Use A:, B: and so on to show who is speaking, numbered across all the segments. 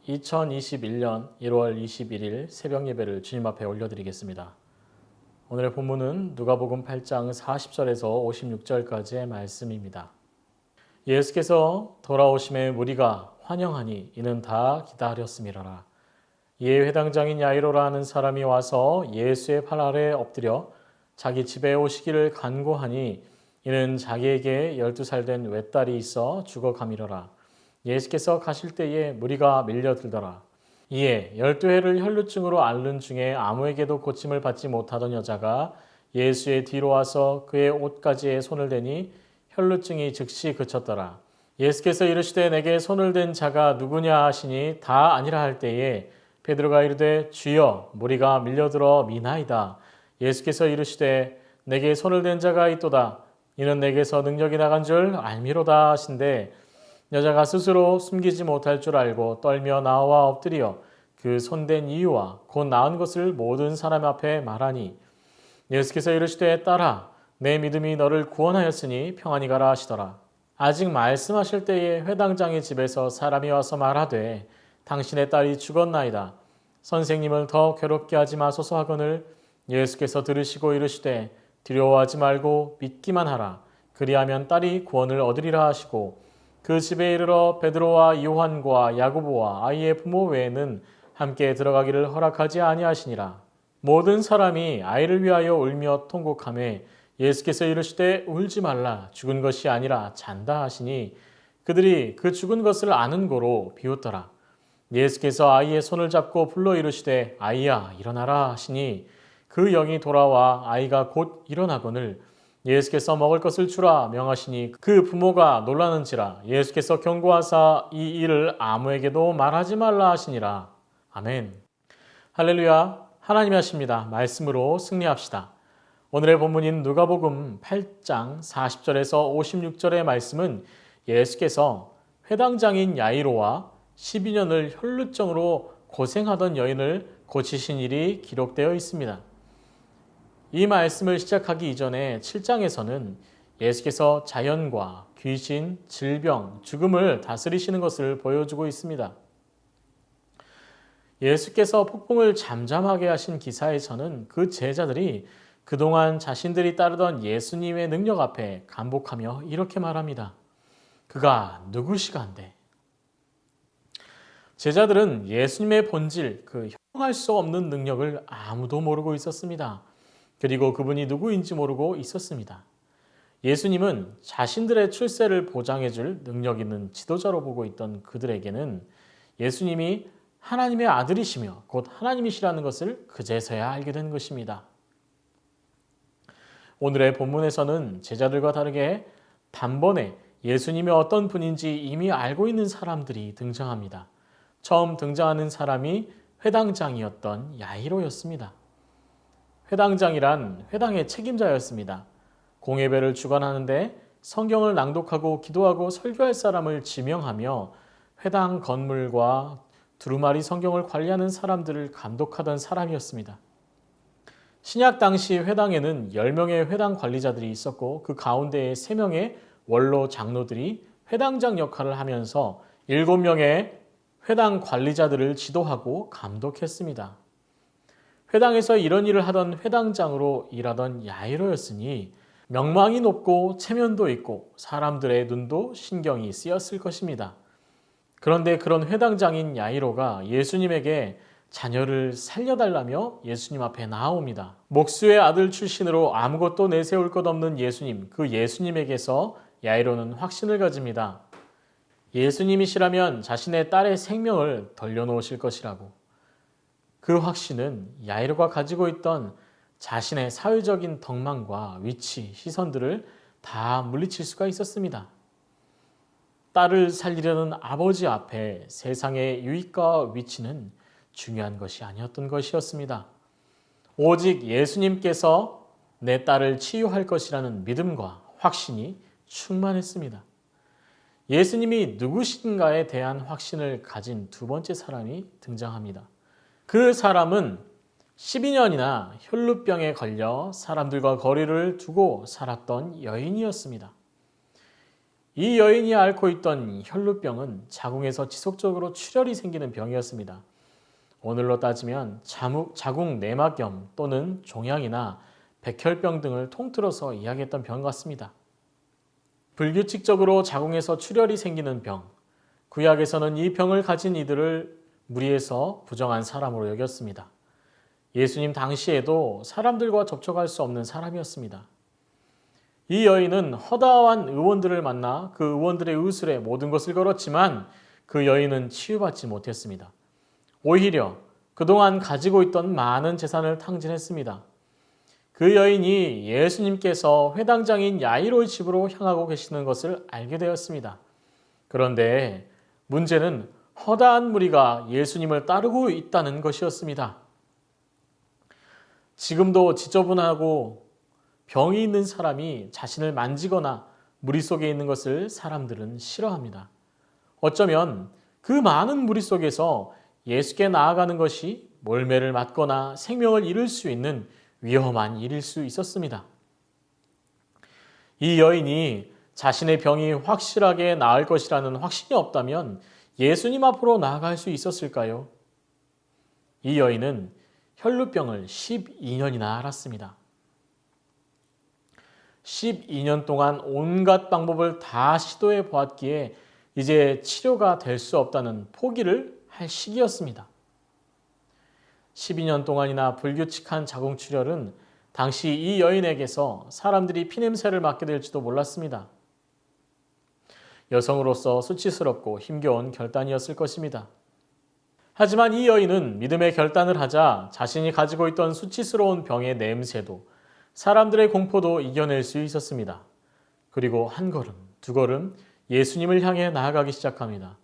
A: 2021년 1월 21일 새벽 예배를 주님 앞에 올려드리겠습니다. 오늘의 본문은 누가복음 8장 40절에서 56절까지의 말씀입니다. 예수께서 돌아오심에 무리가 환영하니 이는 다 기다렸음이라라. 이에 회당장인 야이로라 하는 사람이 와서 예수의 팔 아래 엎드려 자기 집에 오시기를 간구하니 이는 자기에게 12살 된 외딸이 있어 죽어가미러라. 예수께서 가실 때에 무리가 밀려들더라. 이에 12해를 혈루증으로 앓는 중에 아무에게도 고침을 받지 못하던 여자가 예수의 뒤로 와서 그의 옷가지에 손을 대니 혈루증이 즉시 그쳤더라. 예수께서 이르시되 내게 손을 댄 자가 누구냐 하시니 다 아니라 할 때에 베드로가 이르되 주여 무리가 밀려들어 미나이다. 예수께서 이르시되 내게 손을 댄 자가 있도다. 이는 내게서 능력이 나간 줄 알미로다 하신대 여자가 스스로 숨기지 못할 줄 알고 떨며 나와 엎드려 그 손댄 이유와 곧 나은 것을 모든 사람 앞에 말하니 예수께서 이르시되 딸아 내 믿음이 너를 구원하였으니 평안히 가라 하시더라. 아직 말씀하실 때에 회당장의 집에서 사람이 와서 말하되 당신의 딸이 죽었나이다. 선생님을 더 괴롭게 하지 마소서 하거늘 예수께서 들으시고 이르시되 두려워하지 말고 믿기만 하라. 그리하면 딸이 구원을 얻으리라 하시고 그 집에 이르러 베드로와 요한과 야고보와 아이의 부모 외에는 함께 들어가기를 허락하지 아니하시니라. 모든 사람이 아이를 위하여 울며 통곡하며 예수께서 이르시되 울지 말라 죽은 것이 아니라 잔다 하시니 그들이 그 죽은 것을 아는 고로 비웃더라. 예수께서 아이의 손을 잡고 불러 이르시되 아이야 일어나라 하시니 그 영이 돌아와 아이가 곧 일어나거늘 예수께서 먹을 것을 주라 명하시니 그 부모가 놀라는지라. 예수께서 경고하사 이 일을 아무에게도 말하지 말라 하시니라. 아멘. 할렐루야. 하나님이 하십니다. 말씀으로 승리합시다. 오늘의 본문인 누가복음 8장 40절에서 56절의 말씀은 예수께서 회당장인 야이로와 12년을 혈루증으로 고생하던 여인을 고치신 일이 기록되어 있습니다. 이 말씀을 시작하기 이전에 7장에서는 예수께서 자연과 귀신, 질병, 죽음을 다스리시는 것을 보여주고 있습니다. 예수께서 폭풍을 잠잠하게 하신 기사에서는 그 제자들이 그동안 자신들이 따르던 예수님의 능력 앞에 간복하며 이렇게 말합니다. 그가 누구시간데? 제자들은 예수님의 본질, 그 형용할 수 없는 능력을 아무도 모르고 있었습니다. 그리고 그분이 누구인지 모르고 있었습니다. 예수님은 자신들의 출세를 보장해줄 능력 있는 지도자로 보고 있던 그들에게는 예수님이 하나님의 아들이시며 곧 하나님이시라는 것을 그제서야 알게 된 것입니다. 오늘의 본문에서는 제자들과 다르게 단번에 예수님이 어떤 분인지 이미 알고 있는 사람들이 등장합니다. 처음 등장하는 사람이 회당장이었던 야이로였습니다. 회당장이란 회당의 책임자였습니다. 공예배를 주관하는데 성경을 낭독하고 기도하고 설교할 사람을 지명하며 회당 건물과 두루마리 성경을 관리하는 사람들을 감독하던 사람이었습니다. 신약 당시 회당에는 10명의 회당 관리자들이 있었고 그 가운데에 3명의 원로 장로들이 회당장 역할을 하면서 7명의 회당 관리자들을 지도하고 감독했습니다. 회당에서 이런 일을 하던 회당장으로 일하던 야이로였으니 명망이 높고 체면도 있고 사람들의 눈도 신경이 쓰였을 것입니다. 그런데 그런 회당장인 야이로가 예수님에게 자녀를 살려달라며 예수님 앞에 나아옵니다. 목수의 아들 출신으로 아무것도 내세울 것 없는 예수님, 그 예수님에게서 야이로는 확신을 가집니다. 예수님이시라면 자신의 딸의 생명을 돌려놓으실 것이라고. 그 확신은 야이로가 가지고 있던 자신의 사회적인 덕망과 위치, 시선들을 다 물리칠 수가 있었습니다. 딸을 살리려는 아버지 앞에 세상의 유익과 위치는 중요한 것이 아니었던 것이었습니다. 오직 예수님께서 내 딸을 치유할 것이라는 믿음과 확신이 충만했습니다. 예수님이 누구신가에 대한 확신을 가진 두 번째 사람이 등장합니다. 그 사람은 12년이나 혈루병에 걸려 사람들과 거리를 두고 살았던 여인이었습니다. 이 여인이 앓고 있던 혈루병은 자궁에서 지속적으로 출혈이 생기는 병이었습니다. 오늘로 따지면 자궁 내막염 또는 종양이나 백혈병 등을 통틀어서 이야기했던 병 같습니다. 불규칙적으로 자궁에서 출혈이 생기는 병, 구약에서는 이 병을 가진 이들을 무리해서 부정한 사람으로 여겼습니다. 예수님 당시에도 사람들과 접촉할 수 없는 사람이었습니다. 이 여인은 허다한 의원들을 만나 그 의원들의 의술에 모든 것을 걸었지만 그 여인은 치유받지 못했습니다. 오히려 그동안 가지고 있던 많은 재산을 탕진했습니다. 그 여인이 예수님께서 회당장인 야이로의 집으로 향하고 계시는 것을 알게 되었습니다. 그런데 문제는 허다한 무리가 예수님을 따르고 있다는 것이었습니다. 지금도 지저분하고 병이 있는 사람이 자신을 만지거나 무리 속에 있는 것을 사람들은 싫어합니다. 어쩌면 그 많은 무리 속에서 예수께 나아가는 것이 몰매를 맞거나 생명을 잃을 수 있는 위험한 일일 수 있었습니다. 이 여인이 자신의 병이 확실하게 나을 것이라는 확신이 없다면 예수님 앞으로 나아갈 수 있었을까요? 이 여인은 혈루병을 12년이나 앓았습니다. 12년 동안 온갖 방법을 다 시도해 보았기에 이제 치료가 될 수 없다는 포기를 할 시기였습니다. 12년 동안이나 불규칙한 자궁출혈은 당시 이 여인에게서 사람들이 피냄새를 맡게 될지도 몰랐습니다. 여성으로서 수치스럽고 힘겨운 결단이었을 것입니다. 하지만 이 여인은 믿음의 결단을 하자 자신이 가지고 있던 수치스러운 병의 냄새도 사람들의 공포도 이겨낼 수 있었습니다. 그리고 한 걸음, 두 걸음 예수님을 향해 나아가기 시작합니다.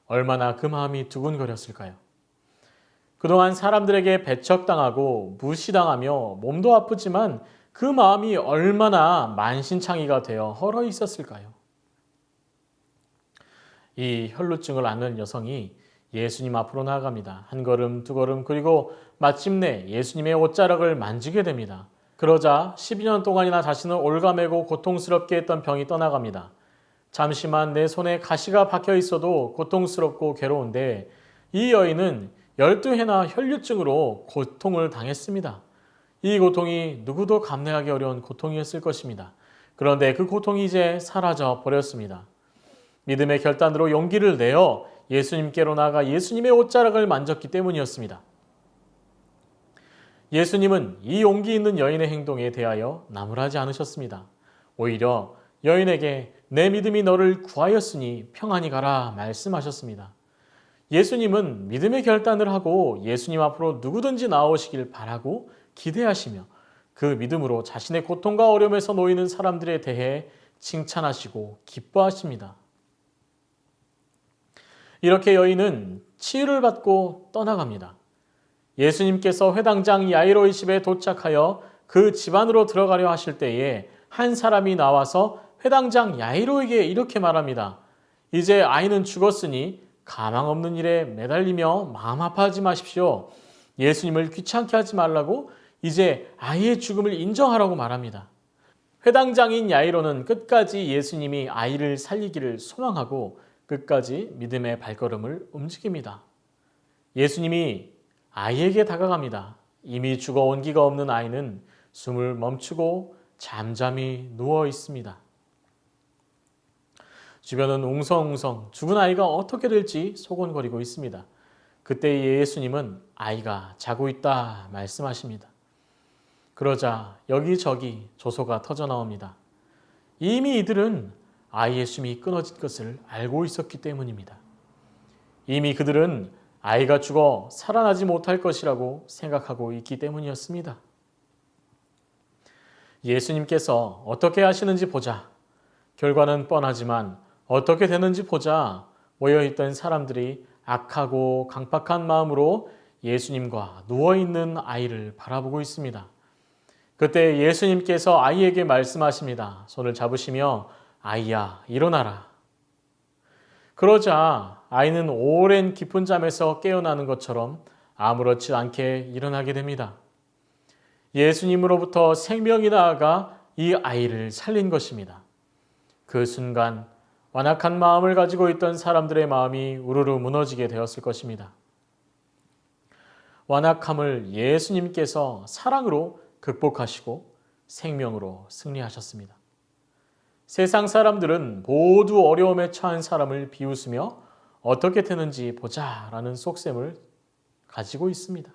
A: 얼마나 그 마음이 두근거렸을까요? 그동안 사람들에게 배척당하고 무시당하며 몸도 아프지만 그 마음이 얼마나 만신창이가 되어 헐어 있었을까요? 이 혈루증을 앓는 여성이 예수님 앞으로 나아갑니다. 한 걸음, 두 걸음, 그리고 마침내 예수님의 옷자락을 만지게 됩니다. 그러자 12년 동안이나 자신을 올가매고 고통스럽게 했던 병이 떠나갑니다. 잠시만 내 손에 가시가 박혀 있어도 고통스럽고 괴로운데 이 여인은 12해나 혈류증으로 고통을 당했습니다. 이 고통이 누구도 감내하기 어려운 고통이었을 것입니다. 그런데 그 고통이 이제 사라져 버렸습니다. 믿음의 결단으로 용기를 내어 예수님께로 나아가 예수님의 옷자락을 만졌기 때문이었습니다. 예수님은 이 용기 있는 여인의 행동에 대하여 나무라지 않으셨습니다. 오히려 여인에게 내 믿음이 너를 구하였으니 평안히 가라 말씀하셨습니다. 예수님은 믿음의 결단을 하고 예수님 앞으로 누구든지 나오시길 바라고 기대하시며 그 믿음으로 자신의 고통과 어려움에서 놓이는 사람들에 대해 칭찬하시고 기뻐하십니다. 이렇게 여인은 치유를 받고 떠나갑니다. 예수님께서 회당장 야이로의 집에 도착하여 그 집 안으로 들어가려 하실 때에 한 사람이 나와서 회당장 야이로에게 이렇게 말합니다. 이제 아이는 죽었으니 가망 없는 일에 매달리며 마음 아파하지 마십시오. 예수님을 귀찮게 하지 말라고 이제 아이의 죽음을 인정하라고 말합니다. 회당장인 야이로는 끝까지 예수님이 아이를 살리기를 소망하고 끝까지 믿음의 발걸음을 움직입니다. 예수님이 아이에게 다가갑니다. 이미 죽어 온기가 없는 아이는 숨을 멈추고 잠잠히 누워 있습니다. 주변은 웅성웅성 죽은 아이가 어떻게 될지 소곤거리고 있습니다. 그때 예수님은 아이가 자고 있다 말씀하십니다. 그러자 여기저기 조소가 터져 나옵니다. 이미 이들은 아이의 숨이 끊어진 것을 알고 있었기 때문입니다. 이미 그들은 아이가 죽어 살아나지 못할 것이라고 생각하고 있기 때문이었습니다. 예수님께서 어떻게 하시는지 보자. 결과는 뻔하지만 어떻게 되는지 보자. 모여있던 사람들이 악하고 강팍한 마음으로 예수님과 누워있는 아이를 바라보고 있습니다. 그때 예수님께서 아이에게 말씀하십니다. 손을 잡으시며 아이야 일어나라. 그러자 아이는 오랜 깊은 잠에서 깨어나는 것처럼 아무렇지 않게 일어나게 됩니다. 예수님으로부터 생명이 나아가 이 아이를 살린 것입니다. 그 순간 완악한 마음을 가지고 있던 사람들의 마음이 우르르 무너지게 되었을 것입니다. 완악함을 예수님께서 사랑으로 극복하시고 생명으로 승리하셨습니다. 세상 사람들은 모두 어려움에 처한 사람을 비웃으며 어떻게 되는지 보자라는 속셈을 가지고 있습니다.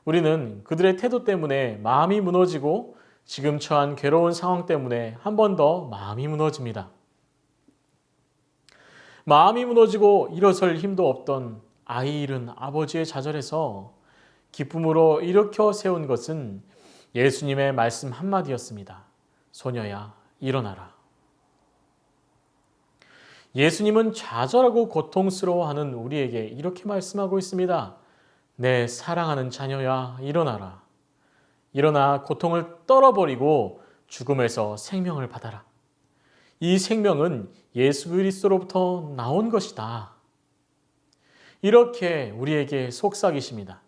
A: 우리는 그들의 태도 때문에 마음이 무너지고 지금 처한 괴로운 상황 때문에 한 번 더 마음이 무너집니다. 마음이 무너지고 일어설 힘도 없던 아이 잃은 아버지의 좌절에서 기쁨으로 일으켜 세운 것은 예수님의 말씀 한마디였습니다. 소녀야, 일어나라. 예수님은 좌절하고 고통스러워하는 우리에게 이렇게 말씀하고 있습니다. 내 사랑하는 자녀야, 일어나라. 일어나 고통을 떨어버리고 죽음에서 생명을 받아라. 이 생명은 예수 그리스도로부터 나온 것이다. 이렇게 우리에게 속삭이십니다.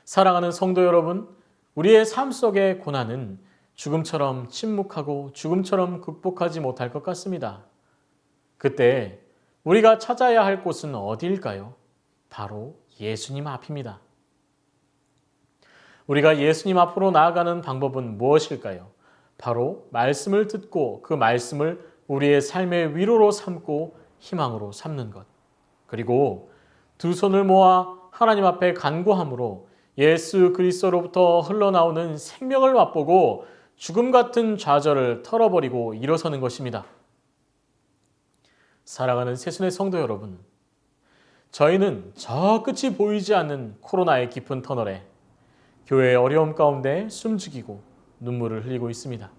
A: 사랑하는 성도 여러분, 우리의 삶 속의 고난은 죽음처럼 침묵하고 죽음처럼 극복하지 못할 것 같습니다. 그때 우리가 찾아야 할 곳은 어디일까요? 바로 예수님 앞입니다. 우리가 예수님 앞으로 나아가는 방법은 무엇일까요? 바로 말씀을 듣고 그 말씀을 우리의 삶의 위로로 삼고 희망으로 삼는 것. 그리고 두 손을 모아 하나님 앞에 간구함으로 예수 그리스도로부터 흘러나오는 생명을 맛보고 죽음 같은 좌절을 털어버리고 일어서는 것입니다. 사랑하는 새순의 성도 여러분, 저희는 저 끝이 보이지 않는 코로나의 깊은 터널에 교회의 어려움 가운데 숨죽이고 눈물을 흘리고 있습니다.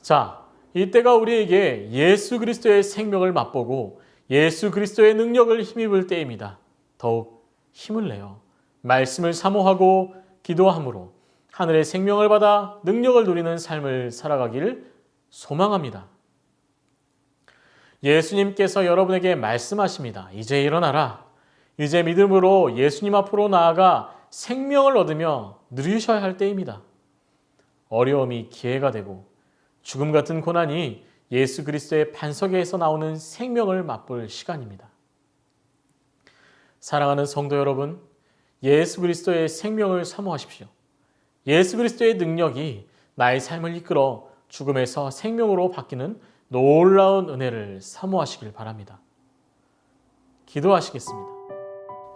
A: 자, 이때가 우리에게 예수 그리스도의 생명을 맛보고 예수 그리스도의 능력을 힘입을 때입니다. 더욱 힘을 내어 말씀을 사모하고 기도함으로 하늘의 생명을 받아 능력을 누리는 삶을 살아가기를 소망합니다. 예수님께서 여러분에게 말씀하십니다. 이제 일어나라. 이제 믿음으로 예수님 앞으로 나아가 생명을 얻으며 누리셔야 할 때입니다. 어려움이 기회가 되고 죽음 같은 고난이 예수 그리스도의 반석에서 나오는 생명을 맛볼 시간입니다. 사랑하는 성도 여러분, 예수 그리스도의 생명을 사모하십시오. 예수 그리스도의 능력이 나의 삶을 이끌어 죽음에서 생명으로 바뀌는 놀라운 은혜를 사모하시길 바랍니다. 기도하시겠습니다.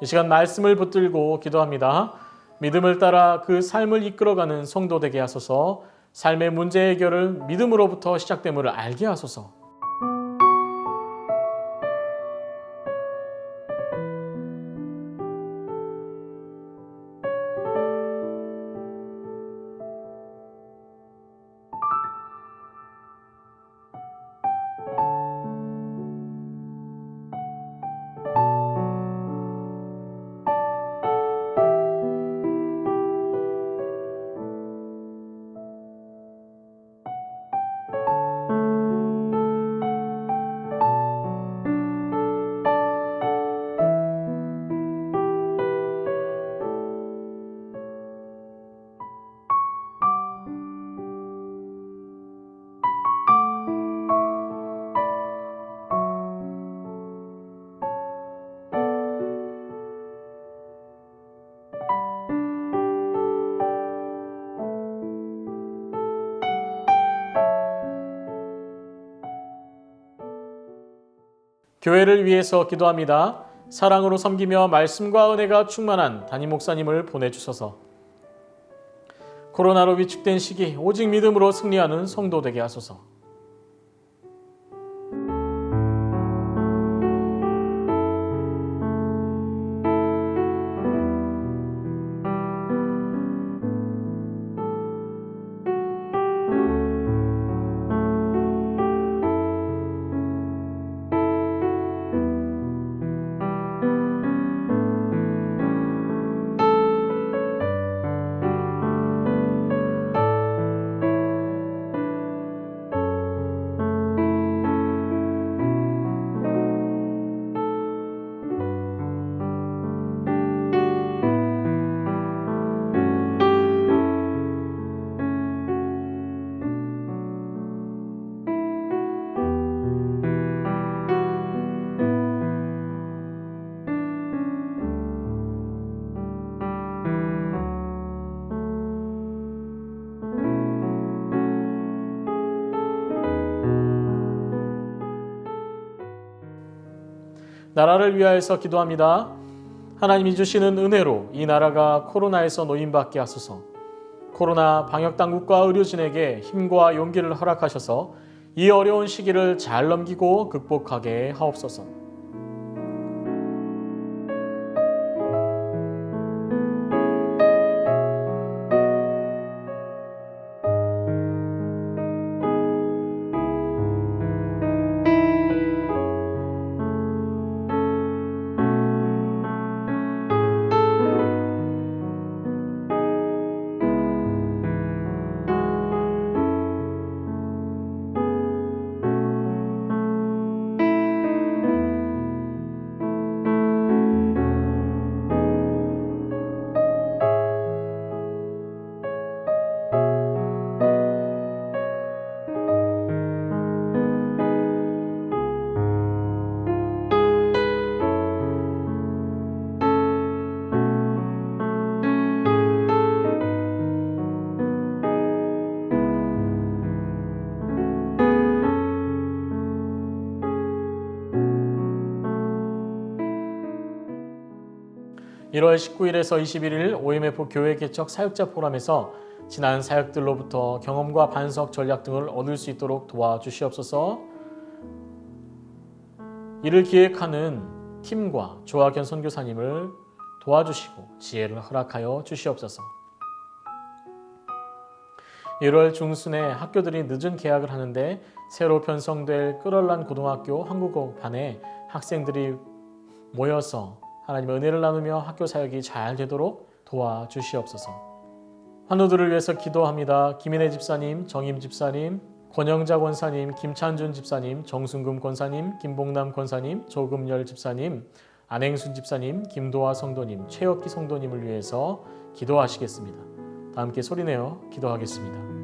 A: 이 시간 말씀을 붙들고 기도합니다. 믿음을 따라 그 삶을 이끌어가는 성도 되게 하소서. 삶의 문제 해결을 믿음으로부터 시작됨을 알게 하소서. 교회를 위해서 기도합니다. 사랑으로 섬기며 말씀과 은혜가 충만한 담임 목사님을 보내주셔서 코로나로 위축된 시기 오직 믿음으로 승리하는 성도 되게 하소서. 나라를 위하여서 기도합니다. 하나님이 주시는 은혜로 이 나라가 코로나에서 노임받게 하소서. 코로나 방역당국과 의료진에게 힘과 용기를 허락하셔서 이 어려운 시기를 잘 넘기고 극복하게 하옵소서. (1월 19일에서 21일) OMF 교회 개척 사역자 포럼에서 지난 사역들로부터 경험과 반석 전략 등을 얻을 수 있도록 도와주시옵소서. 이를 기획하는 팀과 조학현 선교사님을 도와주시고 지혜를 허락하여 주시옵소서. 1월 중순에 학교들이 늦은 개학을 하는데 새로 편성될 끌얼란 고등학교 한국어반에 학생들이 모여서 하나님의 은혜를 나누며 학교 사역이 잘 되도록 도와주시옵소서. 환우들을 위해서 기도합니다. 김인혜 집사님, 정임 집사님, 권영자 권사님, 김찬준 집사님, 정순금 권사님, 김봉남 권사님, 조금열 집사님, 안행순 집사님, 김도화 성도님, 최혁기 성도님을 위해서 기도하시겠습니다. 다 함께 소리내어 기도하겠습니다.